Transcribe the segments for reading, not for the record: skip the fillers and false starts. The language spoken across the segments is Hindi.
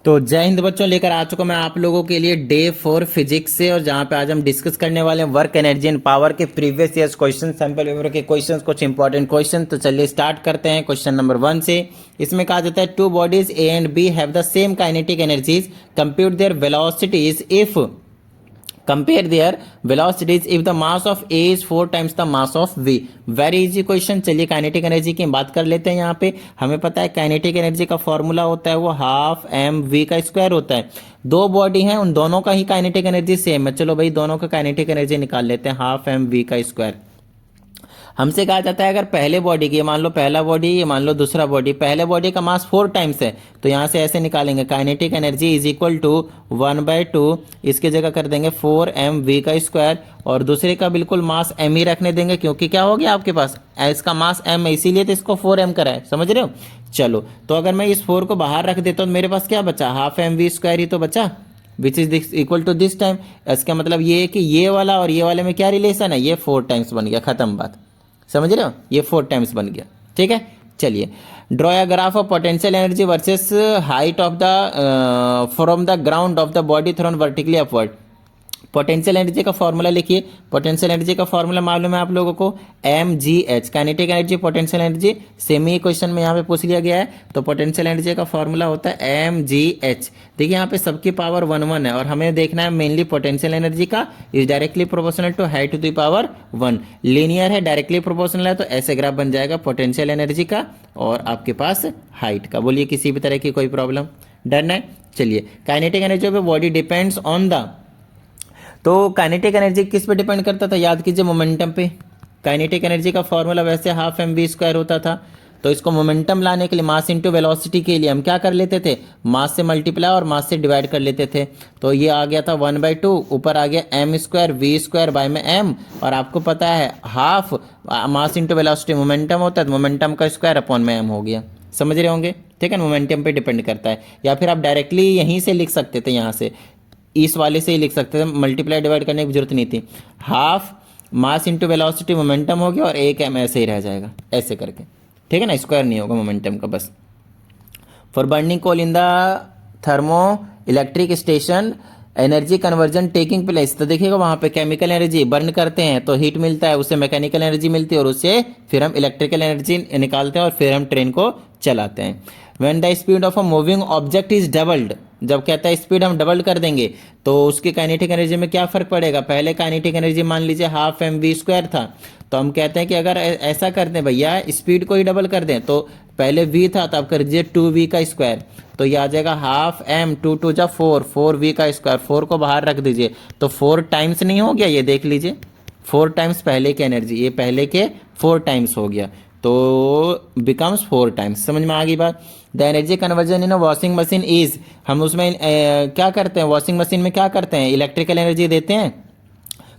तो जय हिंद बच्चों, लेकर आ चुका मैं आप लोगों के लिए डे 4 फिजिक्स से। और जहां पे आज हम डिस्कस करने वाले हैं वर्क एनर्जी एंड पावर के previous years question, sample paper के क्वेश्चंस, कुछ इंपॉर्टेंट क्वेश्चन। तो चलिए स्टार्ट करते हैं क्वेश्चन नंबर 1 से। इसमें कहा जाता है two bodies A and B have the same kinetic energies, compute their velocities if compare their velocities if the mass of A is 4 times the mass of V। Very easy question. चलिए काइनेटिक एनर्जी की बात कर लेते हैं। यहाँ पे हमें पता है काइनेटिक एनर्जी का फॉर्मूला होता है वो हाफ एम वी का स्क्वायर होता है। दो बॉडी हैं, उन दोनों का ही काइनेटिक एनर्जी सेम है। चलो भाई दोनों का काइनेटिक एनर्जी निकाल लेते हैं, हाफ एम वी का स्क्वायर। हमसे कहा जाता है अगर पहले बॉडी की, मान लो पहला बॉडी, ये मान लो दूसरा बॉडी, पहले बॉडी का मास 4 टाइम्स है तो यहाँ से ऐसे निकालेंगे kinetic energy is equal to 1/2, इसकी जगह कर देंगे 4 mv का स्क्वायर, और दूसरे का बिल्कुल मास m ही रखने देंगे क्योंकि क्या हो गया आपके पास, इसका मास m है इसीलिए तो इसको 4m करा है। समझ रहे हो? चलो तो अगर मैं इस 4 को बाहर रख देता हूँ तो मेरे पास क्या बचा, हाफ mv स्क्वायर ही तो बचा, which is equal to this time. इसका मतलब ये है कि ये वाला और ये वाले में क्या रिलेशन है, ये 4 टाइम्स बन गया, खत्म बात। समझ रहे हो? ये 4 टाइम्स बन गया। ठीक है, चलिए draw a graph of potential energy versus height of the from the ground of the body thrown vertically upward. Potential energy का फॉर्मूला लिखिए। पोटेंशियल एनर्जी का फॉर्मूला मालूम है आप लोगों को, mgh, kinetic energy potential energy, same ही क्वेश्चन में यहाँ पे पूछ लिया गया है। तो पोटेंशियल एनर्जी का फॉर्मूला होता है mgh। देखिए यहाँ पे सबकी पावर 1 है और हमें देखना है मेनली पोटेंशियल एनर्जी का is directly proportional to height to the power 1। Linear है, डायरेक्टली प्रोपोर्शनल है, तो ऐसे ग्राफ बन जाएगा पोटेंशियल एनर्जी का और आपके पास हाइट का। बोलिए किसी भी तरह की कोई प्रॉब्लम? डन है। चलिए काइनेटिक एनर्जी पे बॉडी डिपेंड्स ऑन द, तो काइनेटिक एनर्जी किस पे डिपेंड करता था, याद कीजिए मोमेंटम पे। काइनेटिक एनर्जी का फॉर्मूला वैसे हाफ एम वी स्क्वायर होता था, तो इसको मोमेंटम लाने के लिए मास इंटू वेलोसिटी के लिए हम क्या कर लेते थे, मास से मल्टीप्लाई और मास से डिवाइड कर लेते थे। तो ये आ गया था 1/2, ऊपर आ गया M square V square by में एम, और आपको पता है half mass into velocity momentum होता है, तो मोमेंटम का स्क्वायर अपॉन में एम हो गया। समझ रहे होंगे? ठीक है, मोमेंटम पे डिपेंड करता है। या फिर आप डायरेक्टली यहीं से लिख सकते थे, यहाँ से इस वाले से ही लिख सकते थे, मल्टीप्लाई डिवाइड करने की जरूरत नहीं थी। Half mass into velocity momentum हो गया और एक एम ऐसे ही रह जाएगा, ऐसे करके। ठीक है ना, स्क्वायर नहीं होगा मोमेंटम का बस। For burning coal in the thermo electric station energy conversion taking place, तो देखिएगा वहाँ पे केमिकल एनर्जी बर्न करते हैं तो हीट मिलता है, उससे मैकेनिकल एनर्जी मिलती है और उससे फिर हम इलेक्ट्रिकल एनर्जी निकालते हैं और फिर हम ट्रेन को चलाते हैं। When the speed of a moving object is doubled, जब कहता है स्पीड हम डबल कर देंगे तो उसकी काइनेटिक एनर्जी में क्या फर्क पड़ेगा। पहले काइनेटिक एनर्जी मान लीजिए हाफ एम वी स्क्वायर था, तो हम कहते हैं कि अगर ऐसा कर दें भैया, स्पीड को ही डबल कर दें, तो पहले v था तो आप कर दीजिए 2v का स्क्वायर, तो ये आ जाएगा हाफ एम 2 2 जा 4, 4v का स्क्वायर, 4 को बाहर रख दीजिए तो 4 टाइम्स नहीं हो गया, ये देख लीजिए 4 टाइम्स पहले की एनर्जी, ये पहले के 4 टाइम्स हो गया, तो बिकम्स 4 टाइम्स। समझ में आ गई बात? The energy conversion in a washing machine is, हम उसमें क्या करते हैं, वॉशिंग मशीन में क्या करते हैं, इलेक्ट्रिकल एनर्जी देते हैं,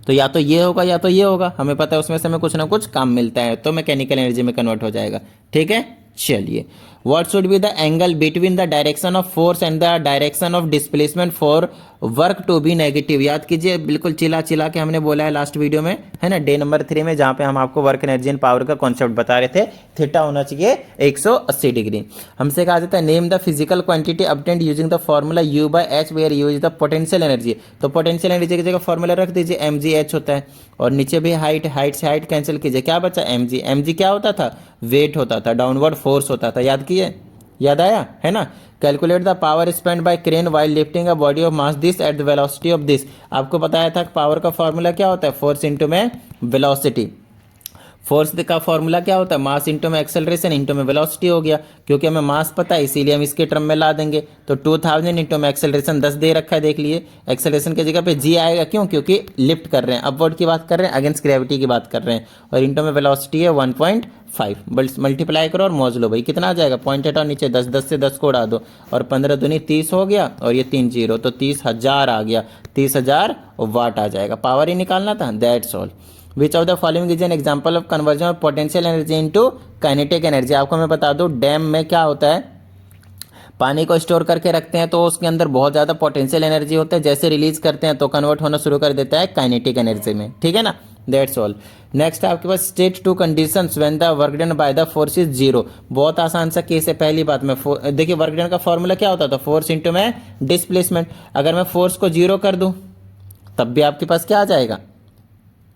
तो या तो ये होगा या तो ये होगा, हमें पता है उसमें से हमें कुछ ना कुछ काम मिलता है, तो मैकेनिकल एनर्जी में कन्वर्ट हो जाएगा। ठीक है, चलिए what should be the angle between the direction of force and the direction of displacement for work to be negative. याद कीजिए, बिल्कुल चिल्ला चिल्ला के हमने बोला है लास्ट वीडियो में, है ना, डे नंबर 3 में, जहां पे हम आपको वर्क एनर्जी एंड पावर का कॉन्सेप्ट बता रहे थे। थीटा होना चाहिए 180 डिग्री। हमसे कहा जाता है name the physical quantity obtained using the formula U/H where U is the potential energy. तो पोटेंशियल एनर्जी की जगह फॉर्मूला रख दीजिए mgh होता है, और नीचे भी हाइट, हाइट से हाइट कैंसिल कीजिए, क्या बचा mg। mg क्या होता था, वेट होता था, डाउनवर्ड फोर्स होता था। याद किए, याद आया है ना। Calculate the power spend by crane while lifting a body of mass this at the velocity of this. आपको बताया था पावर का फॉर्मूला क्या होता है, फोर्स इंटू में वेलोसिटी। फोर्स का फॉर्मूला क्या होता है, मास इंटू में एक्सेलरेशन इंटू में वेलोसिटी हो गया, क्योंकि हमें मास पता है इसीलिए हम इसके टर्म में ला देंगे। तो 2000 इंटू में एक्सेलरेशन 10 दे रखा है, देख लिए, एक्सेलरेशन की जगह पे जी आएगा, क्यों, क्योंकि लिफ्ट कर रहे हैं, अपवर्ड की बात कर रहे हैं, अगेंस्ट ग्रेविटी की बात कर रहे हैं, और इंटू में वेलोसिटी है 1.5। बस मल्टीप्लाई करो और मौज लो भाई, कितना आ जाएगा, पॉइंट हटाओ नीचे, 10 10 से 10 को उड़ा दो, और 15 दूनी 30 हो गया, और ये 3 जीरो, तो 30,000 आ गया, 30,000 वाट आ जाएगा। पावर ही निकालना था, that's all. Which of the following is an example of conversion of potential energy into kinetic energy. आपको मैं बता दूं, डैम में क्या होता है, पानी को स्टोर करके रखते हैं तो उसके अंदर बहुत ज़्यादा पोटेंशियल एनर्जी होता है, जैसे रिलीज करते हैं तो कन्वर्ट होना शुरू कर देता है काइनेटिक एनर्जी में। ठीक है ना, दैट्स ऑल। नेक्स्ट है आपके पास state two conditions when the work done by the force is zero. बहुत आसान सा केस है। पहली बात में देखिए वर्क डन का फॉर्मूला क्या होता था, फोर्स इंटू में डिस्प्लेसमेंट। अगर मैं फोर्स को जीरो कर दूं तब भी आपके पास क्या आ जाएगा,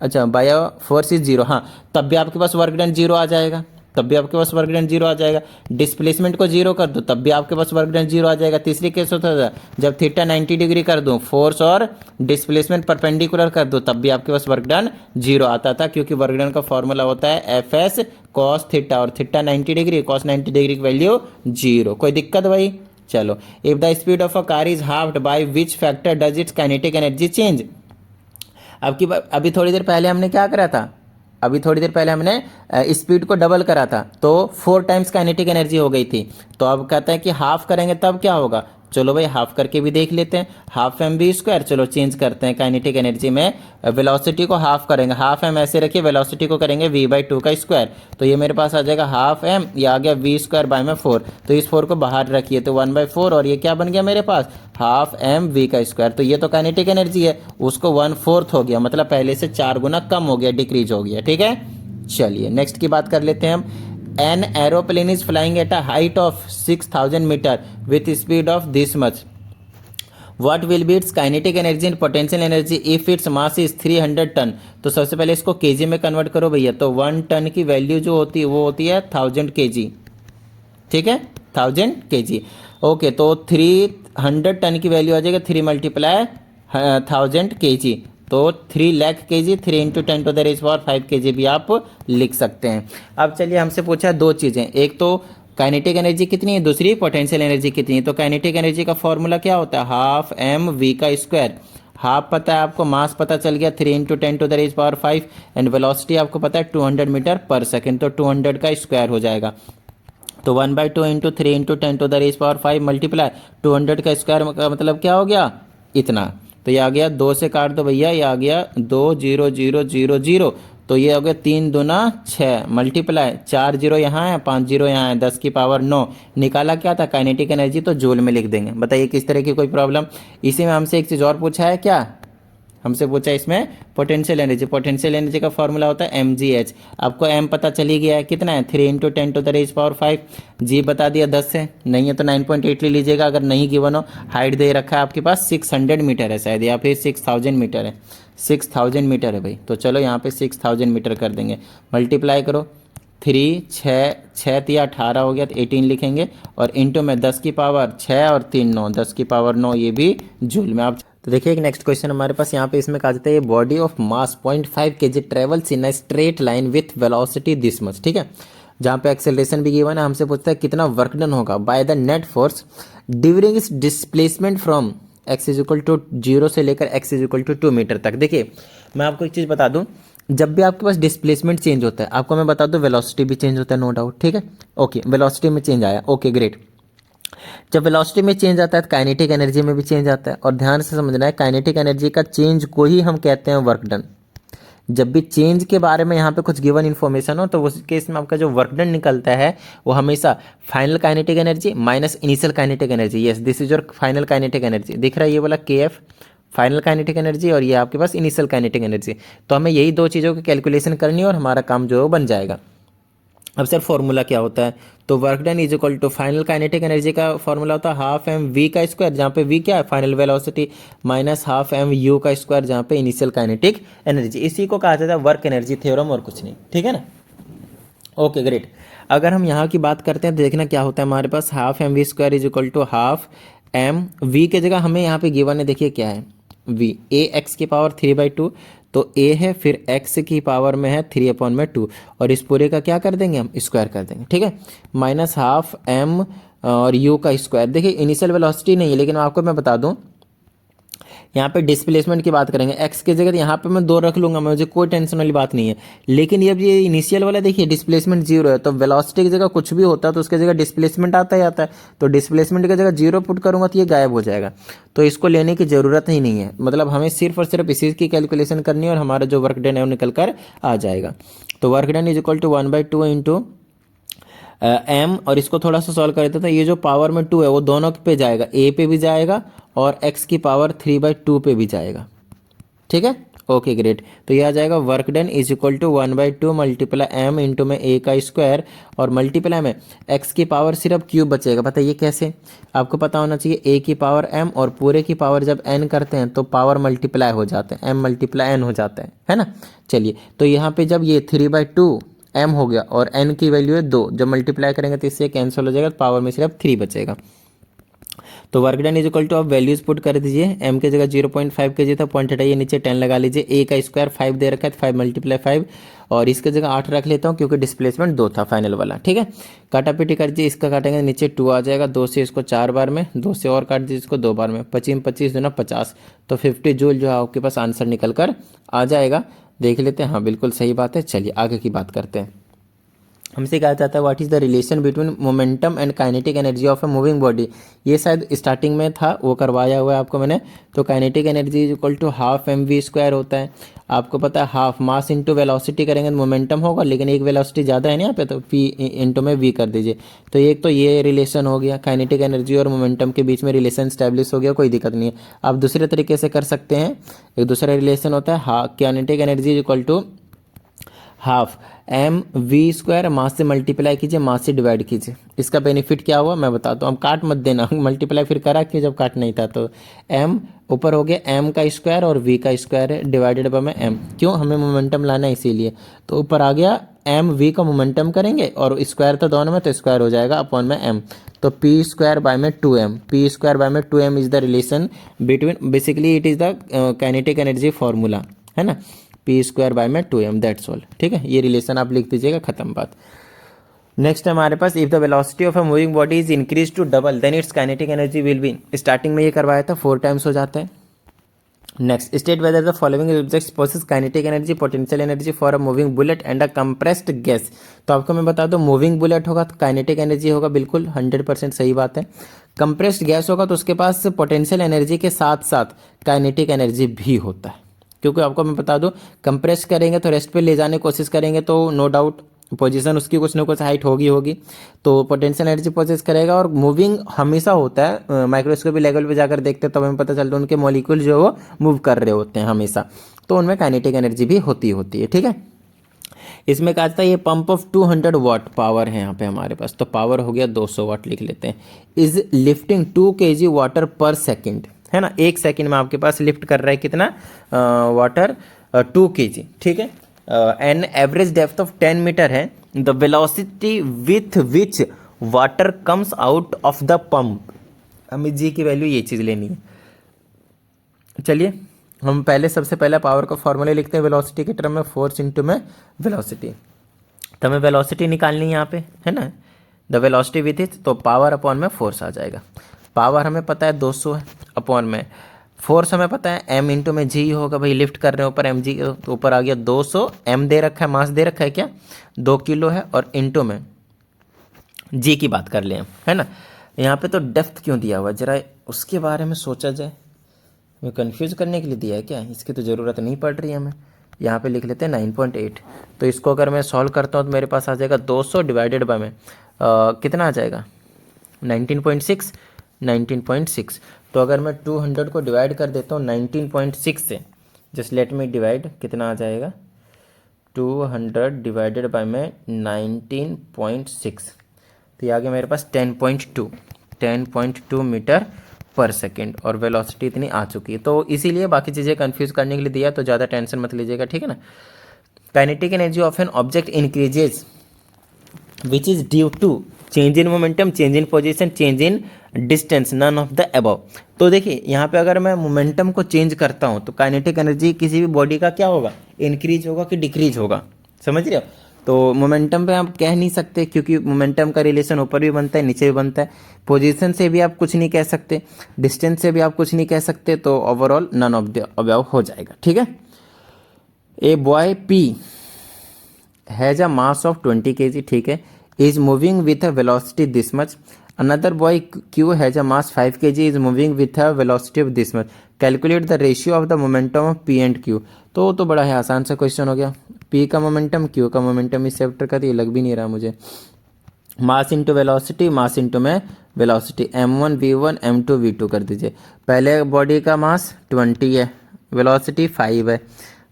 अच्छा बायो फोर्स इज जीरो, हाँ तब भी आपके पास वर्क डन जीरो आ जाएगा, तब भी आपके पास वर्क डन जीरो आ जाएगा। डिस्प्लेसमेंट को जीरो कर दो तब भी आपके पास वर्क डन जीरो आ जाएगा। तीसरी केस होता था जब थीटा 90 डिग्री कर दूं, फोर्स और डिस्प्लेसमेंट परपेंडिकुलर कर दो तब भी आपके पास वर्क डन जीरो आता था, क्योंकि वर्क डन का फॉर्मूला होता है एफ एस कॉस थीटा, और थीटा 90 डिग्री, कॉस 90 डिग्री की वैल्यू जीरो। कोई दिक्कत भाई? चलो, if the speed of a car is halved by which factor does it's kinetic energy change. अभी थोड़ी देर पहले हमने क्या करा था, अभी थोड़ी देर पहले हमने स्पीड को डबल करा था तो 4 टाइम्स काइनेटिक एनर्जी हो गई थी। तो अब कहते हैं कि हाफ करेंगे तब क्या होगा, चलो भाई हाफ करके भी देख लेते हैं। हाफ एम वी स्क्वायर, चलो चेंज करते हैं काइनेटिक एनर्जी में, वेलोसिटी को हाफ करेंगे, हाफ एम ऐसे रखिए, वेलोसिटी को करेंगे v बाई 2 का स्क्वायर, तो ये मेरे पास आ जाएगा हाफ एम, ये आ गया v स्क्वायर बाय में 4, तो इस 4 को बाहर रखिए तो 1/4, और ये क्या बन गया मेरे पास हाफ एम वी का स्क्वायर। तो ये तो काइनेटिक एनर्जी है, उसको 1/4 हो गया, मतलब पहले से 4 गुना कम हो गया, डिक्रीज हो गया। ठीक है, चलिए नेक्स्ट की बात कर लेते हैं हम। An aeroplane is flying at a height of 6000 metre with speed of this much, what will be its kinetic energy and potential energy if its mass is 300 ton. तो सबसे पहले इसको केजी में कन्वर्ट करो भैया, तो 1 टन की वैल्यू जो होती है वो होती है 1000 केजी। ठीक है, 1000 केजी। ओके, तो 300 टन की वैल्यू आ जाएगा 3 मल्टीप्लाई 1000 केजी, तो 3 lakh KG, 3 into 10 to the raise power 5 KG भी आप लिख सकते हैं। अब चलिए हमसे पूछा है दो चीज़ें, एक तो काइनेटिक एनर्जी कितनी है, दूसरी पोटेंशियल एनर्जी कितनी है। तो काइनेटिक एनर्जी का फॉर्मूला क्या होता है, हाफ एम वी का स्क्वायर। हाफ पता है आपको, मास पता चल गया 3 into 10 to the raise power 5, and velocity आपको पता है 200 मीटर पर सेकेंड, तो 200 का स्क्वायर हो जाएगा। तो 1/2 into 3 into 10 to the raise power 5 multiply 200 का स्क्वायर का मतलब क्या हो गया, इतना। तो ये आ गया 2 से काट दो भैया, ये आ गया 2 0 0 0 0, तो ये हो गया 3 दूना 6 मल्टीप्लाई 4 0 यहाँ है, 5 0 यहाँ है, 10 की पावर 9। निकाला क्या था काइनेटिक एनर्जी, तो जूल में लिख देंगे। बताइए किस तरह की कोई प्रॉब्लम। इसी में हमसे एक चीज़ और पूछा है, क्या हमसे पूछा है इसमें पोटेंशियल एनर्जी। पोटेंशियल एनर्जी का फॉर्मूला होता है mgh। आपको m पता चली गया है, कितना है 3 into 10 to the raise power 5, g बता दिया 10 है, नहीं है तो 9.8 ले लीजिएगा, अगर नहीं गिवन हो। हाइट दे रखा है आपके पास 600 मीटर है शायद, या फिर 6000 मीटर है, 6000 मीटर है भाई, तो चलो यहाँ पे 6000 मीटर कर देंगे। मल्टीप्लाई करो 3 6 6 तिया 18 हो गया, तो 18 लिखेंगे, और इंटू में 10 की पावर 6 और 3 9, 10 की पावर 9, ये भी जूल में। आप तो देखिए एक नेक्स्ट क्वेश्चन हमारे पास यहाँ पे, इसमें कहा जाता है body of mass 0.5 kg travels in a straight line with velocity this much. ठीक है, जहाँ पे एक्सेलरेशन भी गिवन है, हमसे पूछता है कितना वर्क डन होगा by the net force during इस displacement from x is equal to 0 से लेकर x is equal to 2 metre तक। देखिए मैं आपको एक चीज़ बता दूं, जब भी आपके पास डिस्प्लेसमेंट चेंज होता है, आपको मैं बता दूं वेलोसिटी भी चेंज होता है, नो डाउट। ठीक है, ओके वेलोसिटी में चेंज आया, ओके ग्रेट। जब वेलोसिटी में चेंज आता है तो काइनेटिक एनर्जी में भी चेंज आता है, और ध्यान से समझना है काइनेटिक एनर्जी का चेंज को ही हम कहते हैं वर्क डन। जब भी चेंज के बारे में यहाँ पे कुछ गिवन इन्फॉर्मेशन हो, तो उस केस में आपका जो वर्क डन निकलता है वो हमेशा final kinetic energy minus initial kinetic energy. Yes, this is your final kinetic energy. दिख रहा है ये वाला KF फाइनल काइनेटिक एनर्जी, और ये आपके पास इनिशियल काइनेटिक एनर्जी। तो हमें यही दो चीज़ों की कैलकुलेशन करनी है और हमारा काम जो है वो बन जाएगा। अब सर फॉर्मूला क्या होता है, तो work done is equal to final kinetic energy का फॉर्मूला होता है हाफ एम वी का स्क्वायर, जहाँ पे वी क्या है final velocity, minus half M U का स्क्वायर, जहाँ पे इनिशियल काइनेटिक एनर्जी। इसी को कहा जाता है वर्क एनर्जी थ्योरम, और कुछ नहीं। ठीक है ना, ओके ग्रेट। अगर हम यहाँ की बात करते हैं तो देखना क्या होता है हमारे पास, half M V square is equal to half M V के जगह हमें यहाँ पे गिवन है, देखिए क्या है वी, ए एक्स की पावर 3/2, तो a है, फिर x की पावर में है 3/2, और इस पूरे का क्या कर देंगे हम, स्क्वायर कर देंगे। ठीक है, माइनस हाफ m और u का स्क्वायर। देखिए इनिशियल वेलोसिटी नहीं है, लेकिन आपको मैं बता दूं यहाँ पे डिस्प्लेसमेंट की बात करेंगे, x की जगह यहाँ पे मैं 2 रख लूंगा, मुझे कोई टेंशन वाली बात नहीं है। लेकिन ये इनिशियल वाला देखिए डिस्प्लेसमेंट 0 है, तो वेलोसिटी की जगह कुछ भी होता है तो उसकी जगह डिस्प्लेसमेंट आता ही आता है, तो डिस्प्लेसमेंट की जगह 0 पुट करूंगा तो ये गायब हो जाएगा, तो इसको लेने की ज़रूरत ही नहीं है। मतलब हमें सिर्फ और सिर्फ इसी की कैलकुलेशन करनी है और हमारा जो वर्क डन है वो निकल कर आ जाएगा। तो work done is equal to 1/2 into m, और इसको थोड़ा सा सॉल्व कर देते हैं, तो ये जो पावर में 2 है वो दोनों पे जाएगा, a पे भी जाएगा और x की पावर 3/2 पे भी जाएगा। ठीक है, ओके ग्रेट। तो ये आ जाएगा work done is equal to 1/2 multiply M into में ए का स्क्वायर और मल्टीप्लाई में एक्स की पावर सिर्फ क्यूब बचेगा। बताइए कैसे? आपको पता होना चाहिए ए की पावर एम और पूरे की पावर जब एन करते हैं तो पावर मल्टीप्लाई हो जाते हैं, एम मल्टीप्लाई एन हो जाता है ना। चलिए तो यहाँ पे जब ये 3/2 एम हो गया और एन की वैल्यू है 2, जब मल्टीप्लाई करेंगे तो इससे कैंसिल हो जाएगा, पावर में सिर्फ 3 बचेगा। तो work done is equal to आप वैल्यूज पुट कर दीजिए। एम की जगह 0.5 kg था, पॉइंट हटाइए, नीचे 10 लगा लीजिए। ए का स्क्वायर 5 दे रखा है, 5 मल्टीप्लाई 5 और इसके जगह 8 रख लेता हूँ क्योंकि डिस्प्लेसमेंट 2 था फाइनल वाला। ठीक है, काटा पीटी कर दीजिए, इसका काटेंगे नीचे 2 आ जाएगा, 2 से इसको 4 बार में, 2 से और काट दीजिए इसको 2 बार में, 25 25 दूना 50, तो 50 जूल जो है आपके पास आंसर निकल कर आ जाएगा। देख लेते हैं, हाँ बिल्कुल सही बात है। चलिए आगे की बात करते हैं। हमसे कहा जाता है what is the relation between momentum and kinetic energy of a moving body. ये शायद स्टार्टिंग में था, वो करवाया हुआ है आपको मैंने। तो kinetic energy is equal to half mv² होता है। आपको पता है हाफ मास इंटू वेलोसिटी करेंगे तो मोमेंटम होगा, लेकिन एक वेलोसिटी ज़्यादा है ना यहाँ पे, तो p इंटू में v कर दीजिए। तो एक तो ये रिलेशन हो गया, काइनेटिक एनर्जी और मोमेंटम के बीच में रिलेशन स्टैब्लिश हो गया, कोई दिक्कत नहीं है। आप दूसरे तरीके से कर सकते हैं। एक दूसरा रिलेशन होता है kinetic energy is equal to half mv² mass से मल्टीप्लाई कीजिए, मास से डिवाइड कीजिए। इसका बेनिफिट क्या हुआ मैं बताता हूँ, हम काट मत देना मल्टीप्लाई फिर करा क्यों जब काट नहीं था। तो m ऊपर हो गया m का स्क्वायर और v का स्क्वायर है डिवाइडेड बाय में m, क्यों हमें मोमेंटम लाना है इसीलिए। तो ऊपर आ गया m v का मोमेंटम करेंगे और स्क्वायर तो दोनों में, तो स्क्वायर हो जाएगा अपॉन में m। तो p² बाय में 2m, p² बाय में 2m is the relation between, basically it is the kinetic energy formula है ना, p² बाय में 2m, दैट्स ऑल। ठीक है, ये रिलेशन आप लिख दीजिएगा, खत्म बात। नेक्स्ट हमारे पास if the velocity of a moving body is increase to double then its kinetic energy will be. Starting में ये करवाया था 4 टाइम्स हो जाता है। Next state whether the following objects possess kinetic energy potential energy for a moving bullet and a compressed gas. तो आपको मैं बता दूं मूविंग बुलेट होगा तो काइनेटिक एनर्जी होगा, बिल्कुल 100% सही बात है। कंप्रेस्ड गैस होगा तो उसके पास पोटेंशियल एनर्जी के साथ साथ काइनेटिक एनर्जी भी होता है, क्योंकि आपको मैं बता दूं कंप्रेस करेंगे तो रेस्ट पे ले जाने की कोशिश करेंगे तो नो डाउट पोजीशन उसकी कुछ ना कुछ हाइट होगी, तो पोटेंशियल एनर्जी पोजेस करेगा। और मूविंग हमेशा होता है, माइक्रोस्कोपी लेवल पे जाकर देखते हैं तो हमें पता चलता है उनके मॉलिक्यूल जो वो मूव कर रहे होते हैं हमेशा, तो उनमें काइनेटिक एनर्जी भी होती है। ठीक है, इसमें कहा जाता है ये पंप ऑफ 200 वाट पावर है यहाँ पे हमारे पास, तो पावर हो गया 200 वाट लिख लेते हैं। इज लिफ्टिंग 2 kg वाटर पर सेकेंड, है ना, 1 सेकेंड में आपके पास लिफ्ट कर रहा है कितना वाटर 2 kg। ठीक है, an average depth of 10 metre है। The velocity with which water comes out of the pump, हमें जी की वैल्यू ये चीज़ लेनी है। चलिए हम पहले सबसे पहले पावर का फॉर्मूला लिखते हैं वेलोसिटी के टर्म में, फोर्स इंटू में वेलोसिटी। तो हमें वेलोसिटी निकालनी है यहाँ पे, है ना, द वेलोसिटी विथ इट, तो पावर अपॉन में फोर्स आ जाएगा। पावर हमें पता है 200 है, अपॉन में फोर्स हमें पता है m इंटू में जी होगा, भाई लिफ्ट कर रहे हैं ऊपर mg, तो ऊपर आ गया 200, m दे रखा है, मास दे रखा है क्या 2 किलो है, और इंटू में g की बात कर ले हम, है ना। यहाँ पे तो डेप्थ क्यों दिया हुआ, जरा उसके बारे में सोचा जाए, मैं कंफ्यूज करने के लिए दिया है क्या, इसकी तो ज़रूरत नहीं पड़ रही है हमें। यहाँ पे लिख लेते हैं 9.8, तो इसको अगर मैं सॉल्व करता हूँ तो मेरे पास आ जाएगा 200 डिवाइडेड बाय में कितना आ जाएगा 19.6। तो अगर मैं 200 को डिवाइड कर देता हूँ 19.6 से, जस्ट लेट मी डिवाइड, कितना आ जाएगा 200 डिवाइडेड बाय में 19.6, तो ये आ गया मेरे पास 10.2 मीटर पर सेकेंड, और वेलोसिटी इतनी आ चुकी है। तो इसीलिए बाकी चीज़ें कंफ्यूज करने के लिए दिया, तो ज़्यादा टेंशन मत लीजिएगा, ठीक है ना। Kinetic energy of an object increases which is due to change in momentum, change in position, change in distance, none of the above. तो देखिए यहाँ पे अगर मैं मोमेंटम को चेंज करता हूँ तो काइनेटिक एनर्जी किसी भी बॉडी का क्या होगा, इंक्रीज होगा कि डिक्रीज होगा, समझ रहे हो। तो मोमेंटम पे आप कह नहीं सकते, क्योंकि मोमेंटम का रिलेशन ऊपर भी बनता है नीचे भी बनता है, पोजीशन से भी आप कुछ नहीं कह सकते, डिस्टेंस से भी आप कुछ नहीं कह सकते, तो overall none of the above हो जाएगा, ठीक है। A boy P has a mass of 20 kg, ठीक है, is moving with a velocity this much. Another boy Q has a mass 5 kg, is moving with a velocity of this much. Calculate the ratio of the momentum of P and Q. तो बड़ा है, आसान सा क्वेश्चन हो गया। P का मोमेंटम, Q का मोमेंटम, इस चैप्टर का तो ये लग भी नहीं रहा मुझे। मास इंटू वेलोसिटी, मास इंटू में velocity, m1 v1 m2 v2 कर दीजिए। पहले बॉडी का मास 20 है, वेलोसिटी 5 है,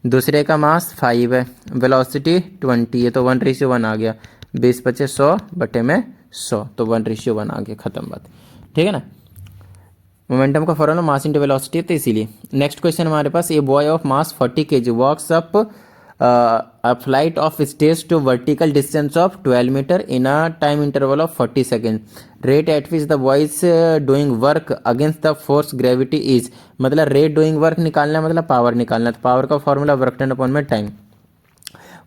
दूसरे का मास 5 है, वेलोसिटी 20, ये तो 1:1 आ गया, 20 × 100 बटे में 100, तो 1:1 आ गया, खत्म बात। ठीक है ना। मोमेंटम का फॉर्मूला मास इंटू वेलोसिटी है, तो इसीलिए। नेक्स्ट क्वेश्चन हमारे पास, a boy of mass 40 kg walks up a flight of stairs to vertical distance of 12 meter in a time interval of 40 seconds. Rate at which the boy is doing work against the force gravity is, मतलब रेट डूइंग वर्क निकालना है, मतलब पावर निकालना है। तो पावर का फॉर्मूला वर्क डन अपॉन में time,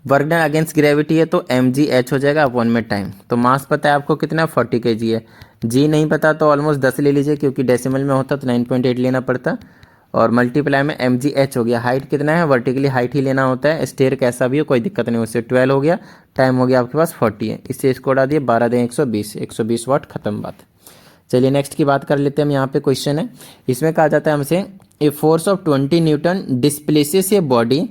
work done against gravity है तो mgh हो जाएगा अपॉन में टाइम। तो मास पता है आपको कितना, 40 kg है। जी नहीं पता तो ऑलमोस्ट 10 ले लीजिए, क्योंकि डेसिमल में होता तो 9.8 लेना पड़ता, और मल्टीप्लाई में mgh हो गया। हाइट कितना है, वर्टिकली हाइट ही लेना होता है, स्टेयर कैसा भी हो कोई दिक्कत नहीं, उससे 12 हो गया, टाइम हो गया आपके पास 40 है, इससे इसको उड़ा दिए, 12 दें 120, 120 वाट, खत्म बात। चलिए नेक्स्ट की बात कर लेते हैं हम। यहाँ पे क्वेश्चन है, इसमें कहा जाता है हमसे, a force of 20 newton displaces a body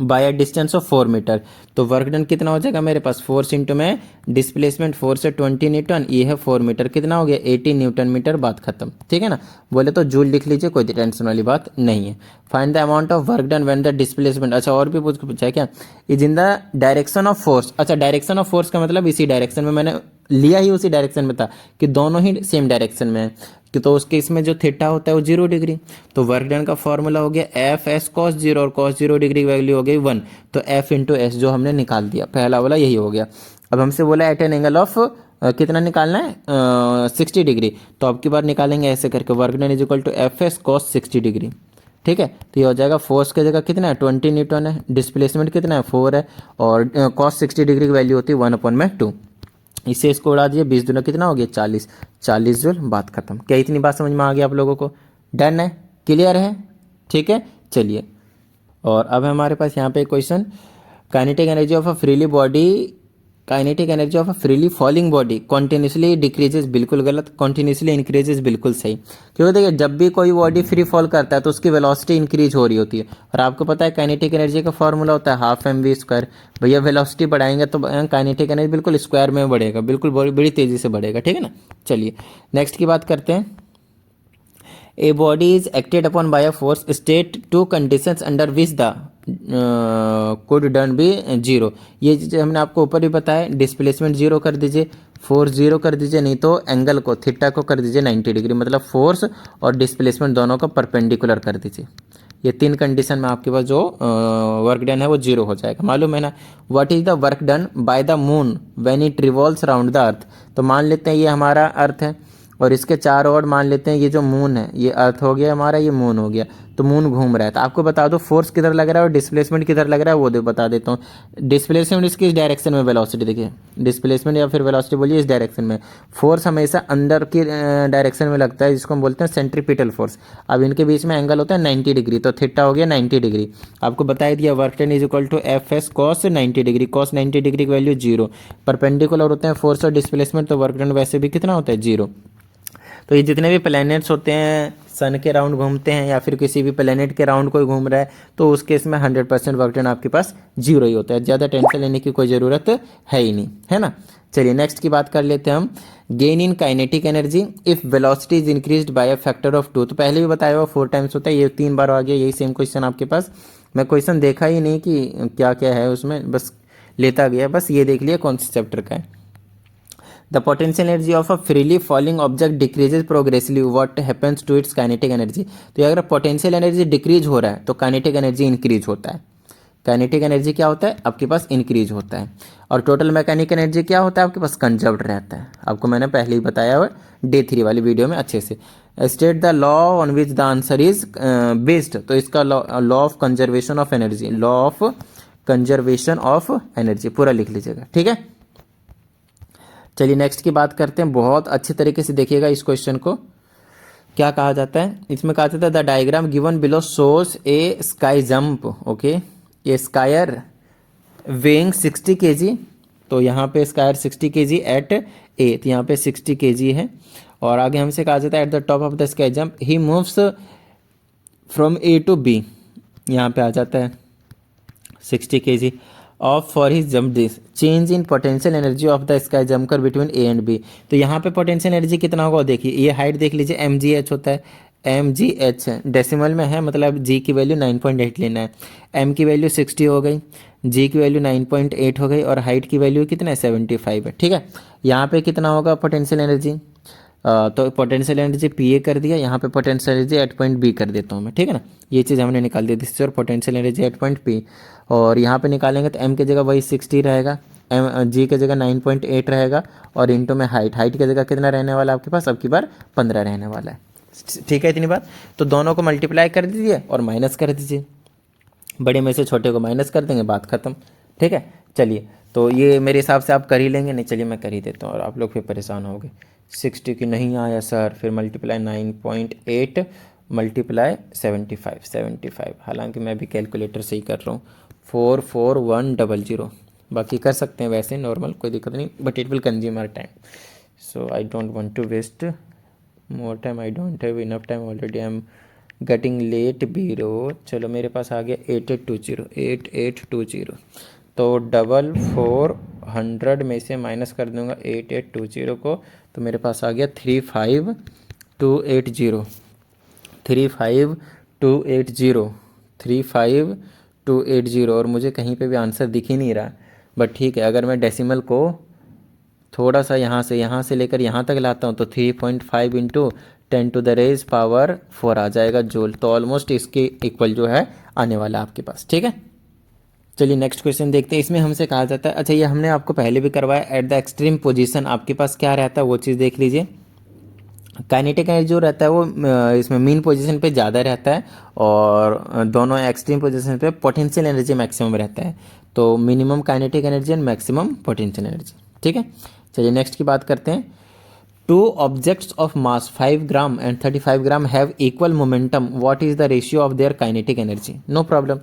by a distance of 4 metre. तो वर्क डन कितना हो जाएगा मेरे पास, फोर्स इंटू में डिस्प्लेसमेंट, फोर्स है 20 न्यूटन, ये है 4 मीटर, कितना हो गया 80 न्यूटन मीटर, बात खत्म। ठीक है ना। बोले तो जूल लिख लीजिए, कोई टेंशन वाली बात नहीं है। Find the amount of work done when the displacement, अच्छा और भी पूछा है क्या, is in the direction of force. अच्छा डायरेक्शन ऑफ फोर्स का मतलब इसी डायरेक्शन में, मैंने लिया ही उसी डायरेक्शन में था कि दोनों ही सेम डायरेक्शन में है, कि तो उसके इसमें जो थीटा होता है वो 0 डिग्री। तो वर्क डन का फॉर्मूला हो गया एफ एस कॉस 0, और कॉस 0 डिग्री की वैल्यू हो गई 1, तो एफ इंटू एस जो हमने निकाल दिया, पहला वाला यही हो गया। अब हमसे बोला एट एन एंगल ऑफ कितना निकालना है, 60 डिग्री, तो अब की बार निकालेंगे ऐसे करके, work done is equal to F S cos 60 degree. ठीक है, तो ये हो जाएगा, फोर्स की जगह कितना है 20 न्यूटन है, डिस्प्लेसमेंट कितना है 4 है, और कॉस 60 डिग्री की वैल्यू होती है 1/2। इससे इसको उड़ा दिए, 20 दूना कितना हो गया 40, 40 जूल, बात खत्म। क्या इतनी बात समझ में आ गई आप लोगों को, डन है, क्लियर है। ठीक है, चलिए। और अब हमारे पास यहाँ पे question, kinetic energy of a freely body, kinetic energy of a freely falling body continuously decreases, बिल्कुल गलत, कॉन्टिन्यूसली इंक्रीजेस बिल्कुल सही। क्योंकि देखिए जब भी कोई बॉडी फ्री फॉल करता है तो उसकी वेलोसिटी इंक्रीज हो रही होती है, और आपको पता है काइनेटिक एनर्जी का फॉर्मूला होता है 1/2 mv²। भैया वेलोसिटी बढ़ाएंगे तो काइनेटिक एनर्जी बिल्कुल स्क्वायर में बढ़ेगा, बिल्कुल बड़ी तेजी से बढ़ेगा। ठीक है ना। चलिए नेक्स्ट की बात करते हैं। A body is acted upon by a force, state 2 conditions under which the could done be 0। ये चीज़ हमने आपको ऊपर भी बताया, डिस्प्लेसमेंट 0 कर दीजिए, फोर्स 0 कर दीजिए, नहीं तो एंगल को थीटा को कर दीजिए 90 डिग्री, मतलब फोर्स और डिस्प्लेसमेंट दोनों को परपेंडिकुलर कर दीजिए। ये 3 कंडीशन में आपके पास जो वर्क डन है वो 0 हो जाएगा, मालूम है ना। What is the work done by the moon when it revolves around the earth. तो मान लेते हैं ये हमारा अर्थ है, और इसके चारों ओर मान लेते हैं ये जो मून है, ये अर्थ हो गया हमारा, ये मून हो गया, तो मून घूम रहा है। तो आपको बता दो फोर्स किधर लग रहा है और डिस्प्लेसमेंट किधर लग रहा है, वो बता देता हूँ। डिस्प्लेसमेंट इसकी इस डायरेक्शन में, वेलोसिटी देखिए, डिस्प्लेसमेंट या फिर वेलोसिटी बोलिए इस डायरेक्शन में, फोर्स हमेशा अंदर की डायरेक्शन में लगता है, जिसको हम बोलते हैं सेंट्रीपिटल फोर्स। अब इनके बीच में एंगल होता है 90 डिग्री, तो थीटा हो गया 90 डिग्री। आपको बता दिया work done is equal to F S cos 90 degree, cos 90 degree की वैल्यू 0, परपेंडिकुलर होते हैं फोर्स और डिस्प्लेसमेंट, तो वर्क डन वैसे भी कितना होता है 0। तो ये जितने भी प्लैनेट्स होते हैं सन के राउंड घूमते हैं, या फिर किसी भी प्लैनेट के राउंड कोई घूम रहा है, तो उस केस में 100% वर्क डन आपके पास 0 ही होता है, ज़्यादा टेंशन लेने की कोई ज़रूरत है ही नहीं, है ना। चलिए नेक्स्ट की बात कर लेते हैं हम। Gain in kinetic energy if velocity is increased by a factor of 2। तो पहले भी बताया हुआ 4 टाइम्स होता है, ये 3 बार आ गया, यही सेम क्वेश्चन आपके पास। मैं क्वेश्चन देखा ही नहीं कि क्या क्या है उसमें, बस लेता गया, बस ये देख लिया कौन से चैप्टर का है। The potential energy of a freely falling object decreases progressively. What happens to its kinetic energy? तो अगर पोटेंशियल एनर्जी डिक्रीज हो रहा है तो काइनेटिक एनर्जी इंक्रीज होता है। काइनेटिक एनर्जी क्या होता है आपके पास, इंक्रीज होता है। और टोटल मैकेनिक एनर्जी क्या होता है आपके पास, कंजर्व्ड रहता है। आपको मैंने पहले ही बताया हुआ डे 3 वाली वीडियो में अच्छे से। State the law on which the answer is based. तो इसका law of conservation of energy, law of conservation of energy पूरा लिख लीजिएगा। ठीक है, चलिए नेक्स्ट की बात करते हैं। बहुत अच्छे तरीके से देखिएगा इस क्वेश्चन को। क्या कहा जाता है इसमें, कहा जाता है the diagram given below shows A sky jump. Okay, A square weighing 60 kg। तो यहाँ पे स्कायर 60 kg एट ए, तो यहाँ पे 60 kg है। और आगे हमसे कहा जाता है at the top of the sky jump he moves from A to B. यहाँ पे आ जाता है 60 kg of for his jump this change in potential energy of the sky jumper between A and B. तो यहाँ पे पोटेंशियल एनर्जी कितना होगा देखिए, ये हाइट देख लीजिए mgh होता है, MGH डेसिमल में है, मतलब G की वैल्यू 9.8 लेना है। M की वैल्यू 60 हो गई, G की वैल्यू 9.8 हो गई और हाइट की वैल्यू कितना है 75 है। ठीक है, यहाँ पे कितना होगा पोटेंशियल एनर्जी, तो पोटेंशियल एनर्जी PA कर दिया, यहाँ पे potential energy at point B कर देता हूँ मैं। ठीक है ना, ये चीज़ हमने निकाल दी, दिस और potential energy at point P। और यहाँ पे निकालेंगे तो M की जगह वही 60 रहेगा, G की जगह 9.8 रहेगा और इंटू में हाइट की जगह कितना रहने वाला है आपके पास, अब की बार 15 रहने वाला है। ठीक है, इतनी बात। तो दोनों को मल्टीप्लाई कर दीजिए और माइनस कर दीजिए, बड़े में से छोटे को माइनस कर देंगे, बात खत्म। ठीक है, चलिए तो ये मेरे हिसाब से आप कर ही लेंगे, नहीं चलिए मैं कर ही देता हूँ और आप लोग फिर परेशान होंगे। 60 की नहीं आया सर, फिर मल्टीप्लाई 9.8 मल्टीप्लाई 75, हालांकि मैं भी कैलकुलेटर से ही कर रहा हूँ, 44100। बाकी कर सकते हैं वैसे नॉर्मल, कोई दिक्कत नहीं, but it will consume our time, so I don't want to waste more time, I don't have enough time already, I am getting late बीरो। चलो मेरे पास आ गया 8820, तो 44100 में से माइनस कर दूंगा 8820 को, तो मेरे पास आ गया 35280 और मुझे कहीं पे भी आंसर दिख ही नहीं रहा। बट ठीक है, अगर मैं डेसिमल को थोड़ा सा यहाँ से लेकर यहाँ तक लाता हूँ तो 3.5 इंटू 10⁻⁴ आ जाएगा जूल, तो ऑलमोस्ट इसके इक्वल जो है आने वाला है आपके पास। ठीक है, चलिए नेक्स्ट क्वेश्चन देखते हैं। इसमें हमसे कहा जाता है, अच्छा ये हमने आपको पहले भी करवाया, एट द एक्सट्रीम पोजीशन आपके पास क्या रहता है वो चीज़ देख लीजिए। काइनेटिक एनर्जी जो रहता है वो इसमें मीन पोजीशन पे ज़्यादा रहता है और दोनों एक्सट्रीम पोजीशन पे पोटेंशियल एनर्जी मैक्सिमम रहता है, तो minimum kinetic energy and maximum potential energy. ठीक है, चलिए नेक्स्ट की बात करते हैं। Two objects of mass 5 gram and 35 gram have equal momentum, what is the ratio of their kinetic energy. No problem.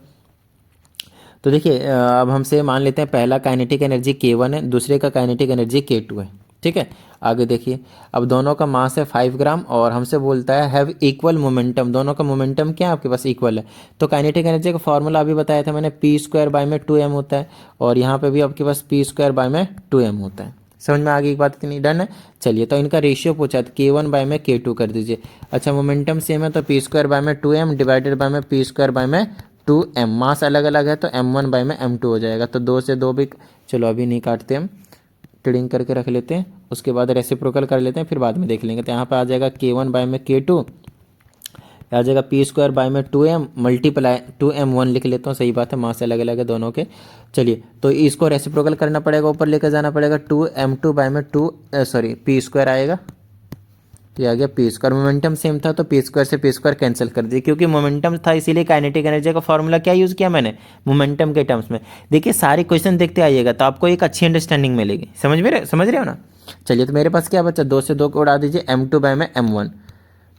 तो देखिए अब हमसे मान लेते हैं पहला काइनेटिक एनर्जी K1 है, दूसरे का काइनेटिक एनर्जी K2 है। ठीक है, आगे देखिए, अब दोनों का मास है 5 ग्राम और हमसे बोलता है हैव इक्वल मोमेंटम, दोनों का मोमेंटम क्या है आपके पास, इक्वल है। तो काइनेटिक एनर्जी का फॉर्मूला अभी बताया था मैंने, P²/2m होता है और यहाँ पे भी आपके पास P²/2m होता है। समझ में आ गई एक बात, इतनी डन है। चलिए तो इनका रेशियो पूछा तो K1/K2 कर दीजिए। अच्छा मोमेंटम सेम है तो P²/2m डिवाइडेड बाय में P²/2m, मास अलग अलग है तो M1/m2 हो जाएगा, तो 2 से 2 भी, चलो अभी नहीं काटते हम, ट्रेडिंग करके रख लेते हैं, उसके बाद रेसिप्रोकल कर लेते हैं, फिर बाद में देख लेंगे। तो यहाँ पे आ जाएगा K1/K2, आ जाएगा P²/2m मल्टीप्लाई 2m1 लिख लेता हूँ, सही बात है, मास अलग अलग है दोनों के। चलिए तो इसको रेसिप्रोकल करना पड़ेगा, ऊपर लेकर जाना पड़ेगा, 2m2/2 P² आएगा, तो आ गया P²। मोमेंटम सेम था तो P² से P² कैंसिल कर दिए, क्योंकि मोमेंटम था इसीलिए काइनेटिक एनर्जी का फॉर्मूला क्या यूज़ किया मैंने, मोमेंटम के टर्म्स में। देखिए सारे क्वेश्चन देखते आइएगा तो आपको एक अच्छी अंडरस्टैंडिंग मिलेगी, समझ रहे हो ना। चलिए तो मेरे पास क्या बचा, 2 से 2 को उड़ा दीजिए, M2/m1,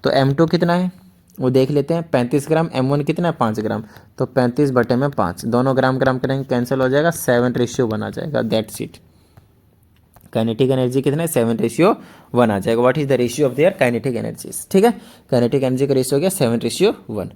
तो M2 कितना है वो देख लेते हैं, 35 ग्राम, M1 कितना है 5 ग्राम, तो 35/5, दोनों ग्राम ग्राम करेंगे कैंसिल हो जाएगा, 7:1 आ जाएगा, दैट्स इट। काइनेटिक एनर्जी कितना है 7:1 आ जाएगा। What is the ratio of their kinetic energies. ठीक है, काइनेटिक एनर्जी का रेशियो हो गया 7:1।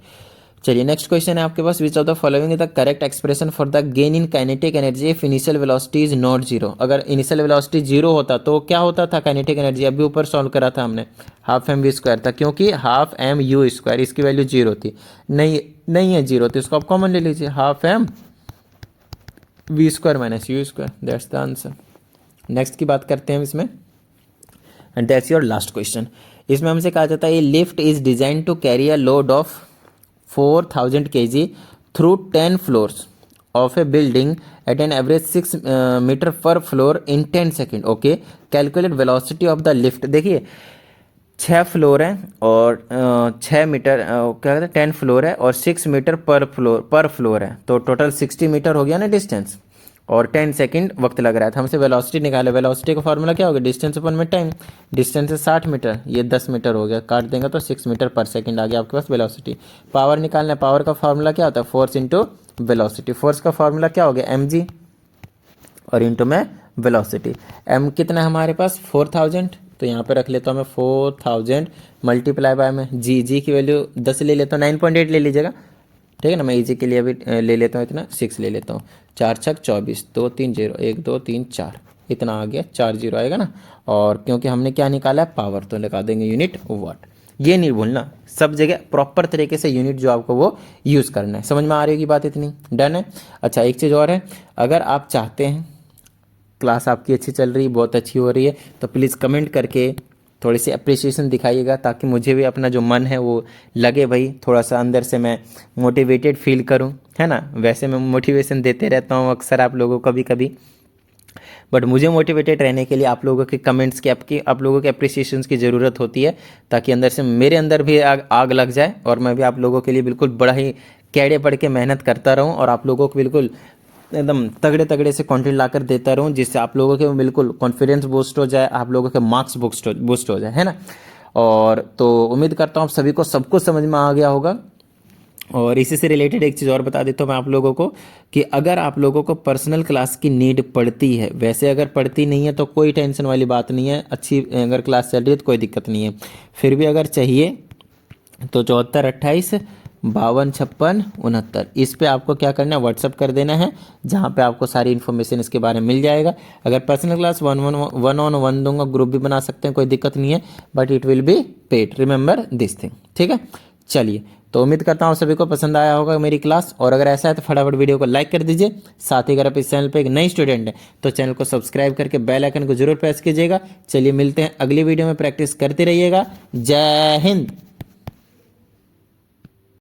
चलिए नेक्स्ट क्वेश्चन है आपके पास, which of the following is the correct expression for the gain in kinetic energy if initial velocity is not zero. अगर इनिशियल वेलोसिटी जीरो होता तो क्या होता था काइनेटिक एनर्जी, अभी ऊपर सॉल्व करा था हमने, 12mv² था, क्योंकि 12mu², इसकी वैल्यू जीरो थी, नहीं है जीरो, तो इसको आप कॉमन ले लीजिए, 12mv² -u², that's the answer. Next की बात करते हैं इसमें, and that's your last question. इसमें हमसे कहा जाता है ये lift is design to carry a load of 4000 kg through 10 floors of a building at an average 6 metre per floor in 10 second. Okay, calculate velocity of the lift. देखिए 6 फ्लोर है और 6 मीटर क्या कहते हैं 10 फ्लोर है और 6 मीटर पर फ्लोर है, तो टोटल 60 मीटर हो गया ना डिस्टेंस, और 10 सेकंड वक्त लग रहा था। हमसे वेलोसिटी निकाले, वेलोसिटी का फॉर्मूला क्या होगा, डिस्टेंस अपन में टाइम, डिस्टेंस है 60 मीटर, ये 10 मीटर हो गया, काट देंगे तो 6 मीटर पर सेकंड आ गया आपके पास वेलोसिटी। पावर निकालना है, पावर का फॉर्मूला क्या होता है, फोर्स इंटू वेलोसिटी। फोर्स का फॉर्मूला क्या हो गया mg और इंटू में वेलोसिटी। m कितना है हमारे पास 4000, तो यहाँ पे रख लेता हूँ मैं 4000 मल्टीप्लाई बाय में जी की वैल्यू 10 ले लेता हूँ, 9.8 ले लीजिएगा, ठीक है ना। मैं इजी के लिए अभी ले लेता हूँ इतना, 6 ले लेता हूँ, 4 छक 24, 2 3 0, 1 2 3 4, इतना आ गया, 4 0 आएगा ना। और क्योंकि हमने क्या निकाला है पावर, तो लगा देंगे यूनिट वाट। ये नहीं भूलना, सब जगह प्रॉपर तरीके से यूनिट जो आपको वो यूज़ करना है। समझ में आ रही होगी बात इतनी, डन है। अच्छा एक चीज़ और है, अगर आप चाहते हैं क्लास आपकी अच्छी चल रही, बहुत अच्छी हो रही है, तो प्लीज़ कमेंट करके थोड़ी सी अप्रिसिएशन दिखाइएगा, ताकि मुझे भी अपना जो मन है वो लगे भाई, थोड़ा सा अंदर से मैं मोटिवेटेड फील करूं, है ना। वैसे मैं मोटिवेशन देते रहता हूं अक्सर आप लोगों को कभी कभी, बट मुझे मोटिवेटेड रहने के लिए आप लोगों के कमेंट्स की, आप लोगों के अप्रिसिएशंस की ज़रूरत होती है, ताकि अंदर से मेरे अंदर भी आग लग जाए और मैं भी आप लोगों के लिए बिल्कुल बड़ा ही कैड़े पड़ के मेहनत करता रहूँ और आप लोगों को बिल्कुल एकदम तगड़े तगड़े से कंटेंट लाकर देता रहूँ, जिससे आप लोगों के बिल्कुल कॉन्फिडेंस बूस्ट हो जाए, आप लोगों के मार्क्स बूस्ट हो जाए, है ना। और तो उम्मीद करता हूँ आप सभी को सब कुछ समझ में आ गया होगा। और इसी से रिलेटेड एक चीज़ और बता देता हूँ मैं आप लोगों को, कि अगर आप लोगों को पर्सनल क्लास की नीड पड़ती है, वैसे अगर पड़ती नहीं है तो कोई टेंशन वाली बात नहीं है, अच्छी अगर क्लास चल रही है तो कोई दिक्कत नहीं है। फिर भी अगर चाहिए तो 7428525669 इस पे आपको क्या करना है, व्हाट्सअप कर देना है, जहाँ पे आपको सारी इन्फॉर्मेशन इसके बारे में मिल जाएगा। अगर personal class one on one दूंगा, ग्रुप भी बना सकते हैं, कोई दिक्कत नहीं है, but it will be paid, remember this thing, ठीक है। चलिए, तो उम्मीद करता हूँ सभी को पसंद आया होगा मेरी क्लास, और अगर ऐसा है तो फटाफट वीडियो को लाइक कर दीजिए। साथ ही अगर आप इस चैनल पे एक नई स्टूडेंट हैं तो चैनल को सब्सक्राइब करके बेल आइकन को जरूर प्रेस कीजिएगा। चलिए मिलते हैं अगली वीडियो में, प्रैक्टिस करते रहिएगा। जय हिंद।